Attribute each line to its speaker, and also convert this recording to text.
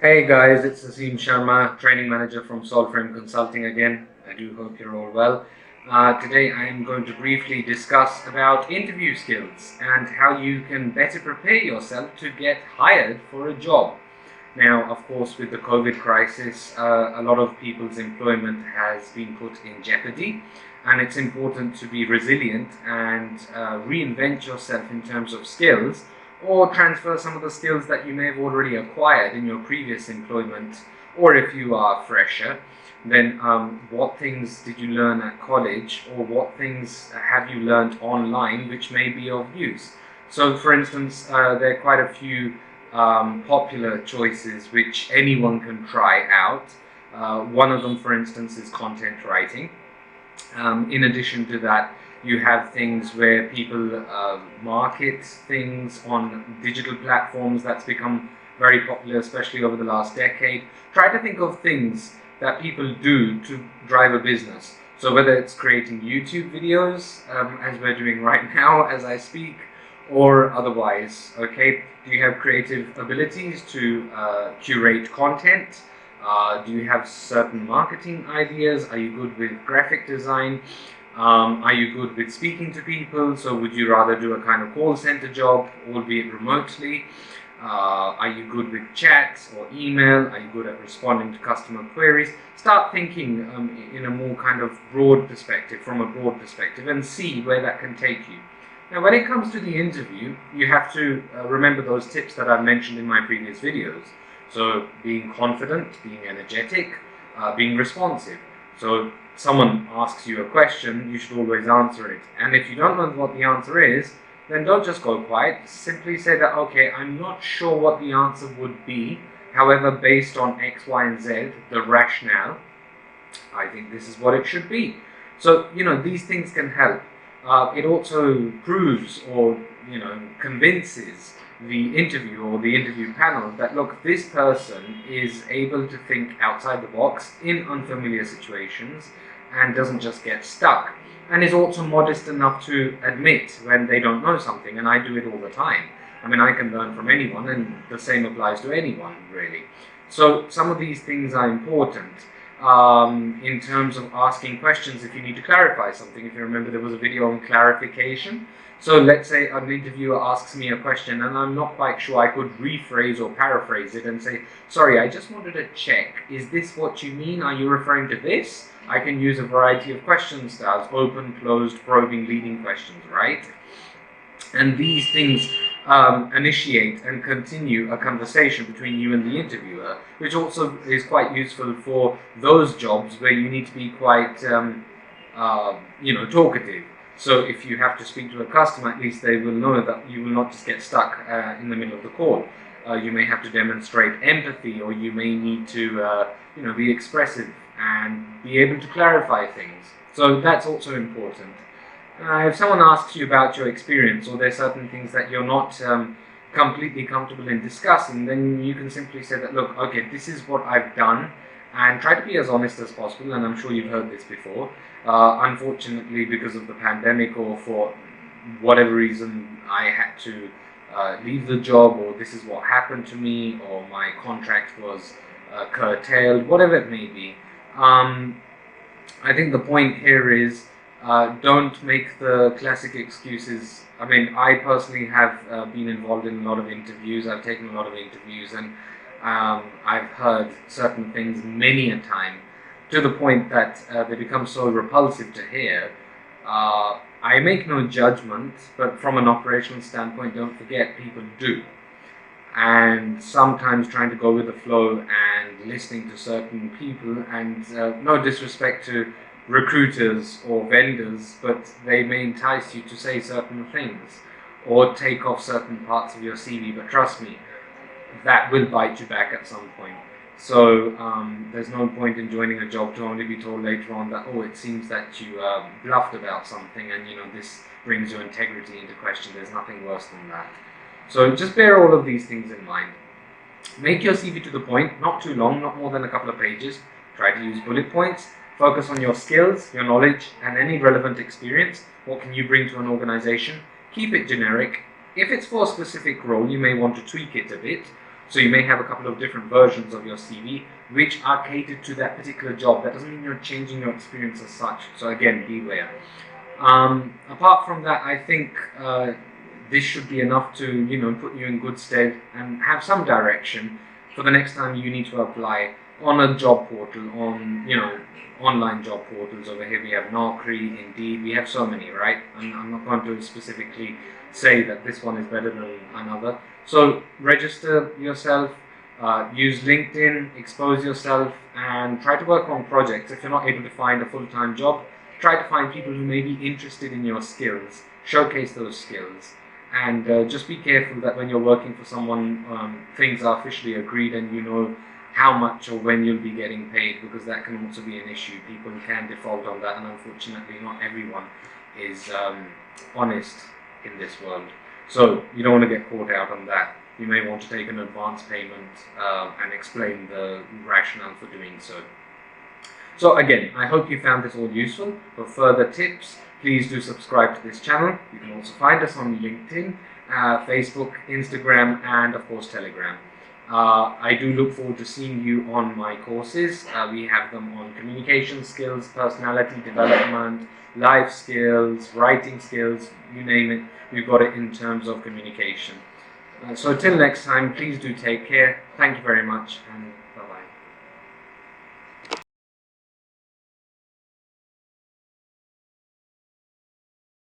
Speaker 1: Hey guys, it's Aseem Sharma, training manager from Solframe Consulting again. I do hope you're all well. Today I am going to briefly discuss about interview skills and how you can better prepare yourself to get hired for a job. Now, of course, with the COVID crisis, a lot of people's employment has been put in jeopardy, and it's important to be resilient and reinvent yourself in terms of skills, or transfer some of the skills that you may have already acquired in your previous employment, or if you are fresher, then what things did you learn at college, or what things have you learned online which may be of use. So, for instance, there are quite a few popular choices which anyone can try out. One of them, for instance, is content writing. In addition to that, you have things where people market things on digital platforms. That's become very popular, especially over the last decade. Try to think of things that people do to drive a business. So whether it's creating YouTube videos, as we're doing right now as I speak, or otherwise, okay? Do you have creative abilities to curate content? Do you have certain marketing ideas? Are you good with graphic design? Are you good with speaking to people? So would you rather do a kind of call center job, albeit remotely? Are you good with chat or email? Are you good at responding to customer queries? Start thinking in a more kind of broad perspective, from a broad perspective, and see where that can take you. Now, when it comes to the interview, you have to remember those tips that I've mentioned in my previous videos. So being confident, being energetic, being responsive. So someone asks you a question, you should always answer it. And if you don't know what the answer is, then don't just go quiet. Simply say that, okay, I'm not sure what the answer would be. However, based on X, Y, and Z, the rationale, I think this is what it should be. So, these things can help. It also proves or, convinces the interview or the interview panel that, look, this person is able to think outside the box in unfamiliar situations and doesn't just get stuck, and is also modest enough to admit when they don't know something. And I do it all the time. I mean, I can learn from anyone, and the same applies to anyone, really. So some of these things are important. In terms of asking questions, if you need to clarify something. If you remember, there was a video on clarification. So let's say an interviewer asks me a question and I'm not quite sure. I could rephrase or paraphrase it and say, sorry, I just wanted to check, is this what you mean? Are you referring to this? I can use a variety of question styles: open, closed, probing, leading questions, right? And these things initiate and continue a conversation between you and the interviewer, which also is quite useful for those jobs where you need to be quite, talkative. So if you have to speak to a customer, at least they will know that you will not just get stuck in the middle of the call. You may have to demonstrate empathy, or you may need to, be expressive and be able to clarify things. So that's also important. If someone asks you about your experience, or there's certain things that you're not completely comfortable in discussing, then you can simply say that, look, okay, this is what I've done, and try to be as honest as possible. And I'm sure you've heard this before. Unfortunately, because of the pandemic, or for whatever reason, I had to leave the job, or this is what happened to me, or my contract was curtailed, whatever it may be. I think the point here is, don't make the classic excuses. I mean, I personally have been involved in a lot of interviews. I've taken a lot of interviews, and I've heard certain things many a time, to the point that they become so repulsive to hear. I make no judgment, but from an operational standpoint, don't forget, people do. And sometimes trying to go with the flow and listening to certain people, and no disrespect to recruiters or vendors, but they may entice you to say certain things or take off certain parts of your CV, but trust me, that will bite you back at some point. So there's no point in joining a job to only be told later on that, oh, it seems that you bluffed about something, and this brings your integrity into question. There's nothing worse than that. So just bear all of these things in mind. Make your CV to the point, not too long, not more than a couple of pages. Try to use bullet points. Focus on your skills, your knowledge, and any relevant experience. What can you bring to an organization? Keep it generic. If it's for a specific role, you may want to tweak it a bit. So you may have a couple of different versions of your CV which are catered to that particular job. That doesn't mean you're changing your experience as such. So again, beware. Apart from that, I think this should be enough to put you in good stead and have some direction for the next time you need to apply on a job portal, on online job portals. Over here we have Naukri, Indeed, we have so many, right? And I'm not going to specifically say that this one is better than another. So register yourself, use LinkedIn, expose yourself, and try to work on projects. If you're not able to find a full-time job, try to find people who may be interested in your skills, showcase those skills, and just be careful that when you're working for someone, things are officially agreed and you know how much or when you'll be getting paid, because that can also be an issue. People can default on that, and unfortunately not everyone is honest in this world. So you don't want to get caught out on that. You may want to take an advance payment and explain the rationale for doing so. So again, I hope you found this all useful. For further tips, please do subscribe to this channel. You can also find us on LinkedIn, Facebook, Instagram, and of course Telegram. I do look forward to seeing you on my courses. We have them on communication skills, personality development, life skills, writing skills, you name it. We've got it in terms of communication. So till next time, please do take care. Thank you very much, and